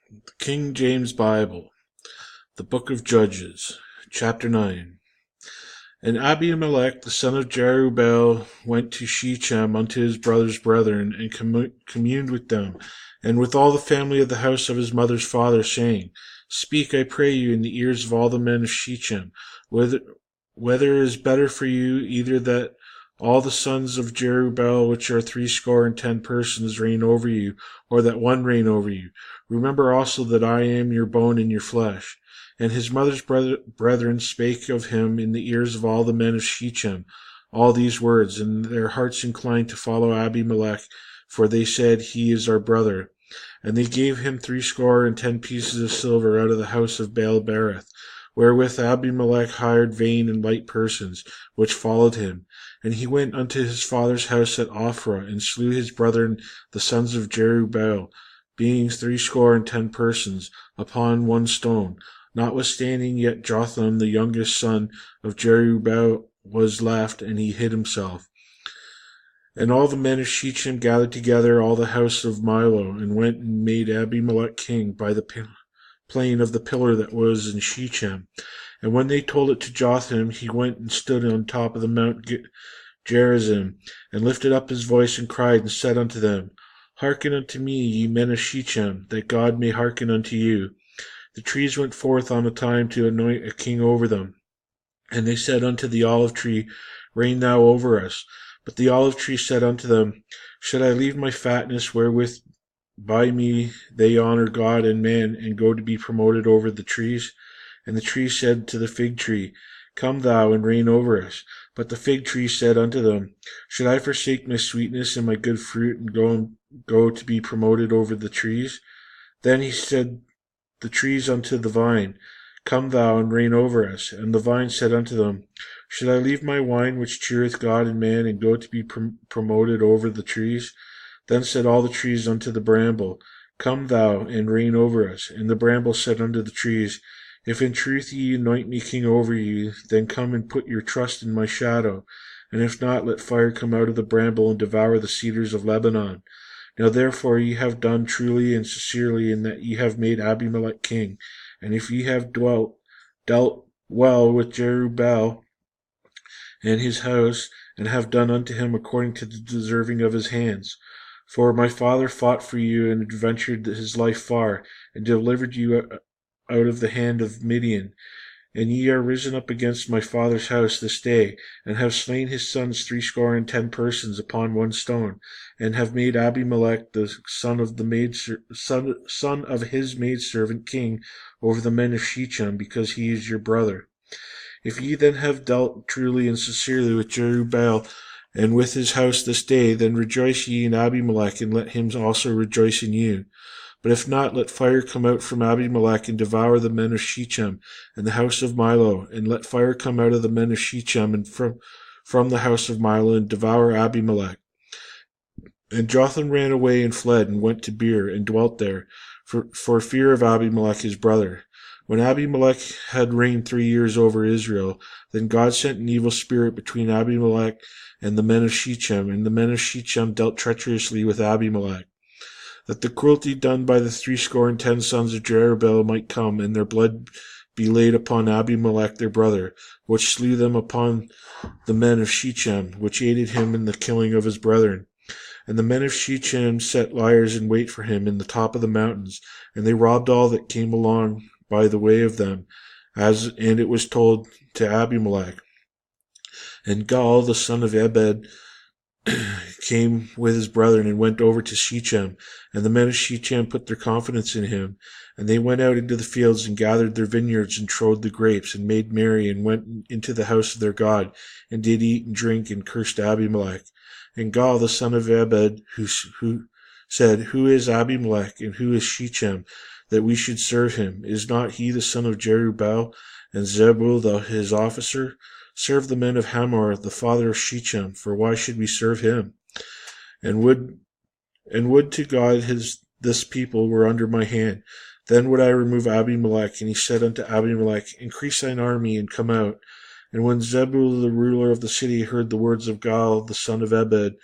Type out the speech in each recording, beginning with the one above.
The King James Bible, the Book of Judges, Chapter 9. And Abimelech the son of Jerubbaal went to Shechem unto his brother's brethren, and communed with them, and with all the family of the house of his mother's father, saying, Speak, I pray you, in the ears of all the men of Shechem, whether it is better for you either that all the sons of Jerubbaal, which are 60 persons, reign over you, or that one reign over you. Remember also that I am your bone and your flesh. And his mother's brethren spake of him in the ears of all the men of Shechem all these words, and their hearts inclined to follow Abimelech, for they said, He is our brother. And they gave him 60 pieces of silver out of the house of Baal-berith, wherewith Abimelech hired vain and light persons, which followed him. And he went unto his father's house at Ophrah, and slew his brethren the sons of Jerubbaal, being 60 persons, upon one stone. Notwithstanding, yet Jotham the youngest son of Jerubbaal was left, and he hid himself. And all the men of Shechem gathered together all the house of Milo, and went and made Abimelech king by the plain of the pillar that was in Shechem. And when they told it to Jotham, he went and stood on top of the Mount Gerizim, and lifted up his voice, and cried, and said unto them, Hearken unto me, ye men of Shechem, that God may hearken unto you. The trees went forth on a time to anoint a king over them. And they said unto the olive tree, Reign thou over us. But the olive tree said unto them, Should I leave my fatness, wherewith by me they honour God and man, and go to be promoted over the trees? And the tree said to the fig tree, Come thou and reign over us. But the fig tree said unto them, Should I forsake my sweetness and my good fruit, and go to be promoted over the trees? Then he said the trees unto the vine, Come thou and reign over us. And the vine said unto them, Should I leave my wine which cheereth God and man, and go to be promoted over the trees? Then said all the trees unto the bramble, Come thou and reign over us. And the bramble said unto the trees, If in truth ye anoint me king over you, then come and put your trust in my shadow. And if not, let fire come out of the bramble and devour the cedars of Lebanon. Now therefore ye have done truly and sincerely, in that ye have made Abimelech king. And if ye have dealt well with Jerubbaal and his house, and have done unto him according to the deserving of his hands. For my father fought for you, and adventured his life far, and delivered you out of the hand of Midian. And ye are risen up against my father's house this day, and have slain his sons 60 persons upon one stone, and have made Abimelech the son of his maidservant king over the men of Shechem, because he is your brother. If ye then have dealt truly and sincerely with Jerubbaal and with his house this day, then rejoice ye in Abimelech, and let him also rejoice in you. But if not, let fire come out from Abimelech, and devour the men of Shechem and the house of Milo, and let fire come out of the men of Shechem and from the house of Milo, and devour Abimelech. And Jotham ran away and fled, and went to Beer, and dwelt there, for fear of Abimelech his brother. When Abimelech had reigned 3 years over Israel, then God sent an evil spirit between Abimelech and the men of Shechem, and the men of Shechem dealt treacherously with Abimelech, that the cruelty done by the 60 sons of Jerubbaal might come, and their blood be laid upon Abimelech their brother, which slew them upon the men of Shechem, which aided him in the killing of his brethren. And the men of Shechem set liers in wait for him in the top of the mountains, and they robbed all that came along by the way of them, and it was told to Abimelech. And Gaal the son of Ebed came with his brethren, and went over to Shechem, and the men of Shechem put their confidence in him. And they went out into the fields, and gathered their vineyards, and trode the grapes, and made merry, and went into the house of their God, and did eat and drink, and cursed Abimelech. And Gaal the son of Ebed, who said, Who is Abimelech, and who is Shechem, that we should serve him? Is not he the son of Jerubbaal, and Zebul his officer? Serve the men of Hamor, the father of Shechem, for why should we serve him? And would to God this people were under my hand, then would I remove Abimelech. And he said unto Abimelech, Increase thine army, and come out. And when Zebul the ruler of the city heard the words of Gaal the son of Ebed,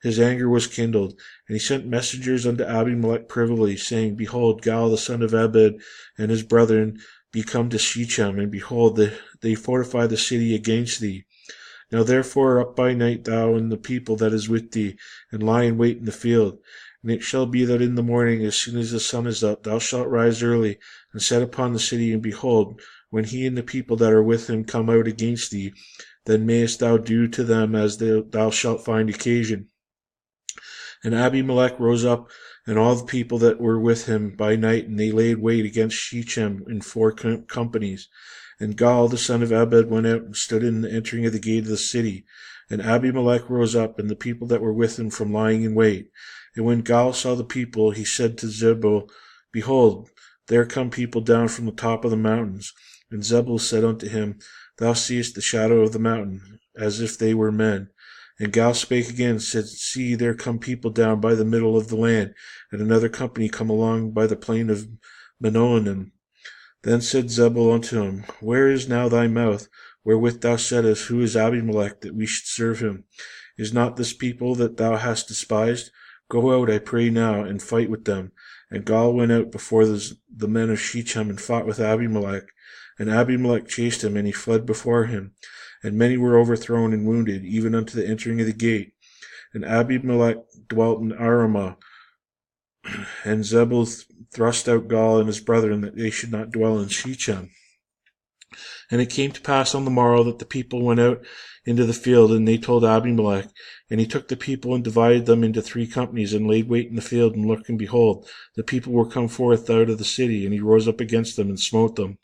his anger was kindled, and he sent messengers unto Abimelech privily, saying, Behold, Gal the son of Ebed and his brethren be come to Shechem, and behold, they fortify the city against thee. Now therefore up by night thou and the people that is with thee, and lie in wait in the field. And it shall be that in the morning, as soon as the sun is up, thou shalt rise early, and set upon the city, and behold, when he and the people that are with him come out against thee, then mayest thou do to them as thou shalt find occasion. And Abimelech rose up, and all the people that were with him by night, and they laid wait against Shechem in 4 companies. And Gal the son of Ebed went out and stood in the entering of the gate of the city. And Abimelech rose up, and the people that were with him from lying in wait. And when Gal saw the people, he said to Zebul, Behold, there come people down from the top of the mountains. And Zebul said unto him, Thou seest the shadow of the mountain, as if they were men. And Gal spake again, and said, See, there come people down by the middle of the land, and another company come along by the plain of Menoanim. Then said Zebul unto him, Where is now thy mouth, wherewith thou saidst, Who is Abimelech, that we should serve him? Is not this people that thou hast despised? Go out, I pray now, and fight with them. And Gal went out before the men of Shechem, and fought with Abimelech. And Abimelech chased him, and he fled before him. And many were overthrown and wounded, even unto the entering of the gate. And Abimelech dwelt in Aramah. And Zebul thrust out Gal and his brethren, that they should not dwell in Shechem. And it came to pass on the morrow that the people went out into the field, and they told Abimelech. And he took the people and divided them into 3 companies, and laid wait in the field, and looked, and behold, the people were come forth out of the city, and he rose up against them, and smote them.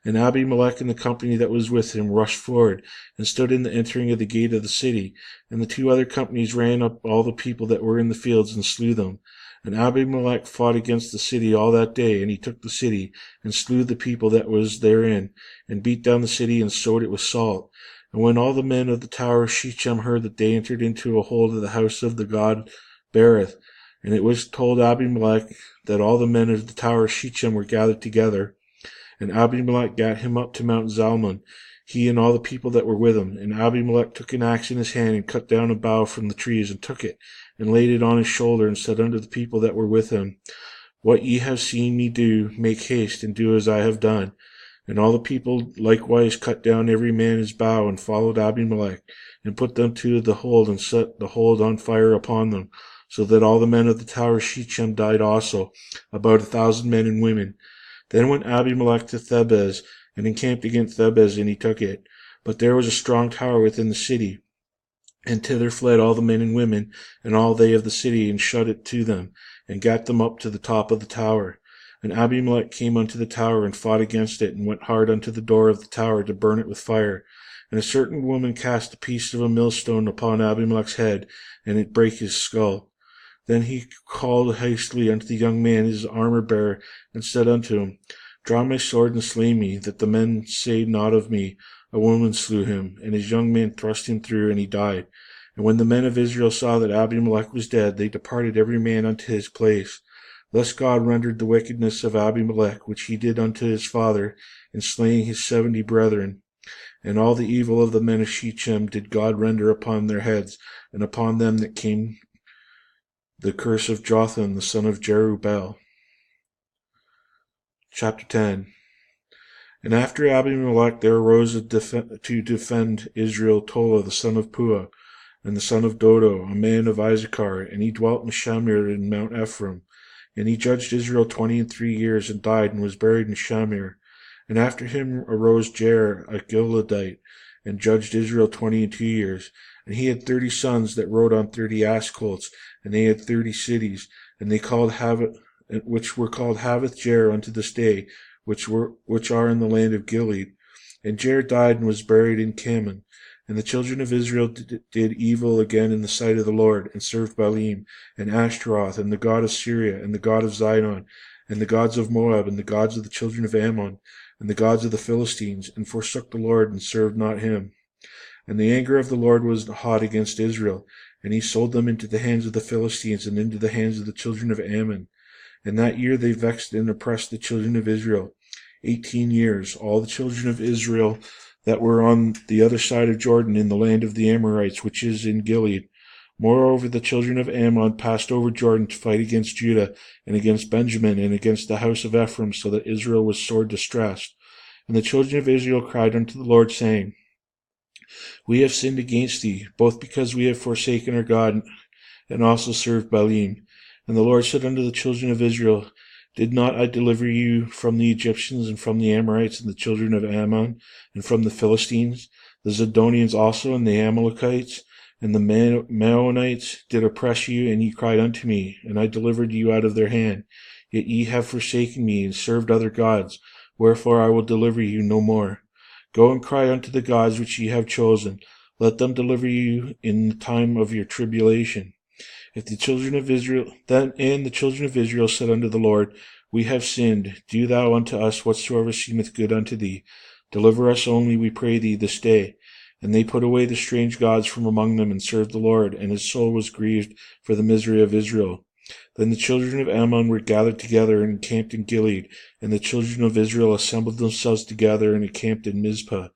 And Abimelech and the company that was with him rushed forward, and stood in the entering of the gate of the city. And the 2 other companies ran up all the people that were in the fields, and slew them. And Abimelech fought against the city all that day, and he took the city, and slew the people that was therein, and beat down the city, and sowed it with salt. And when all the men of the tower of Shechem heard that, they entered into a hold of the house of the god Berith. And it was told Abimelech that all the men of the tower of Shechem were gathered together. And Abimelech gat him up to Mount Zalmon, he and all the people that were with him. And Abimelech took an axe in his hand, and cut down a bough from the trees, and took it, and laid it on his shoulder, and said unto the people that were with him, What ye have seen me do, make haste, and do as I have done. And all the people likewise cut down every man his bough, and followed Abimelech, and put them to the hold, and set the hold on fire upon them, so that all the men of the tower of Shechem died also, about 1,000 men and women. Then went Abimelech to Thebez, and encamped against Thebez, and he took it. But there was a strong tower within the city, and thither fled all the men and women, and all they of the city, and shut it to them, and gat them up to the top of the tower. And Abimelech came unto the tower, and fought against it, and went hard unto the door of the tower, to burn it with fire. And a certain woman cast a piece of a millstone upon Abimelech's head, and it brake his skull. Then he called hastily unto the young man his armor-bearer, and said unto him, Draw my sword, and slay me, that the men say not of me, A woman slew him. And his young man thrust him through, and he died. And when the men of Israel saw that Abimelech was dead, they departed every man unto his place. Thus God rendered the wickedness of Abimelech, which he did unto his father, in slaying his 70 brethren. And all the evil of the men of Shechem did God render upon their heads, and upon them that came the curse of Jotham the son of Jerubbaal. Chapter 10. And after Abimelech there arose to defend Israel Tola the son of Puah, and the son of Dodo, a man of Issachar, and he dwelt in Shamir in Mount Ephraim. And he judged Israel 23 years, and died, and was buried in Shamir. And after him arose Jair, a Gileadite, and judged Israel 22 years. And he had 30 sons that rode on 30 ass colts, and they had 30 cities, and they called which were called Havoth Jair unto this day, which are in the land of Gilead. And Jair died, and was buried in Cammon. And the children of Israel did evil again in the sight of the Lord, and served Baalim, and Ashtaroth, and the god of Syria, and the god of Zidon, and the gods of Moab, and the gods of the children of Ammon, and the gods of the Philistines, and forsook the Lord, and served not him. And the anger of the Lord was hot against Israel, and he sold them into the hands of the Philistines, and into the hands of the children of Ammon. And that year they vexed and oppressed the children of Israel 18 years, all the children of Israel that were on the other side of Jordan, in the land of the Amorites, which is in Gilead, Moreover, the children of Ammon passed over Jordan to fight against Judah and against Benjamin and against the house of Ephraim, so that Israel was sore distressed. And the children of Israel cried unto the Lord, saying, We have sinned against thee, both because we have forsaken our God, and also served Baalim. And the Lord said unto the children of Israel, Did not I deliver you from the Egyptians, and from the Amorites, and the children of Ammon, and from the Philistines? The Zidonians also, and the Amalekites, and the Maonites did oppress you, and ye cried unto me, and I delivered you out of their hand. Yet ye have forsaken me, and served other gods, wherefore I will deliver you no more. Go and cry unto the gods which ye have chosen. Let them deliver you in the time of your tribulation. Then the children of Israel said unto the Lord, We have sinned. Do thou unto us whatsoever seemeth good unto thee. Deliver us only, we pray thee, this day. And they put away the strange gods from among them, and served the Lord, and his soul was grieved for the misery of Israel. Then the children of Ammon were gathered together and encamped in Gilead, and the children of Israel assembled themselves together and encamped in Mizpah.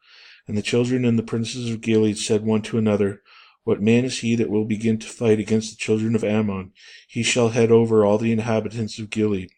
And the children and the princes of Gilead said one to another, What man is he that will begin to fight against the children of Ammon? He shall head over all the inhabitants of Gilead.